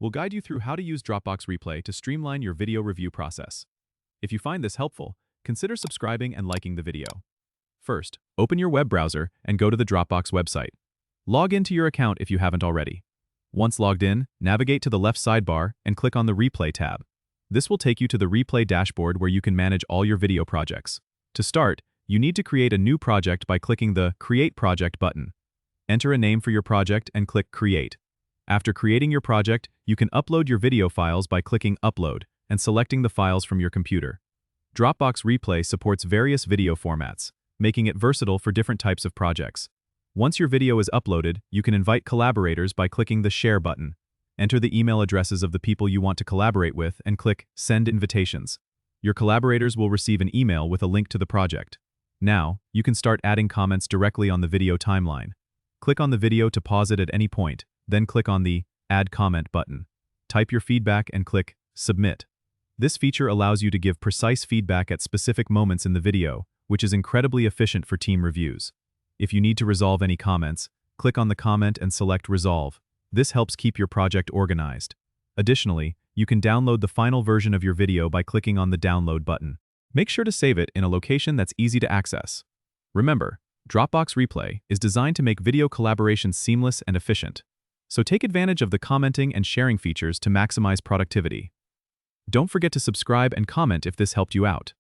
we'll guide you through how to use Dropbox Replay to streamline your video review process. If you find this helpful, consider subscribing and liking the video. First, open your web browser and go to the Dropbox website. Log into your account if you haven't already. Once logged in, navigate to the left sidebar and click on the Replay tab. This will take you to the Replay dashboard where you can manage all your video projects. To start, you need to create a new project by clicking the Create Project button. Enter a name for your project and click Create. After creating your project, you can upload your video files by clicking Upload and selecting the files from your computer. Dropbox Replay supports various video formats, making it versatile for different types of projects. Once your video is uploaded, you can invite collaborators by clicking the Share button. Enter the email addresses of the people you want to collaborate with and click Send Invitations. Your collaborators will receive an email with a link to the project. Now, you can start adding comments directly on the video timeline. Click on the video to pause it at any point, then click on the Add Comment button. Type your feedback and click Submit. This feature allows you to give precise feedback at specific moments in the video, which is incredibly efficient for team reviews. If you need to resolve any comments, click on the comment and select Resolve. This helps keep your project organized. Additionally, you can download the final version of your video by clicking on the Download button. Make sure to save it in a location that's easy to access. Remember, Dropbox Replay is designed to make video collaboration seamless and efficient. So take advantage of the commenting and sharing features to maximize productivity. Don't forget to subscribe and comment if this helped you out.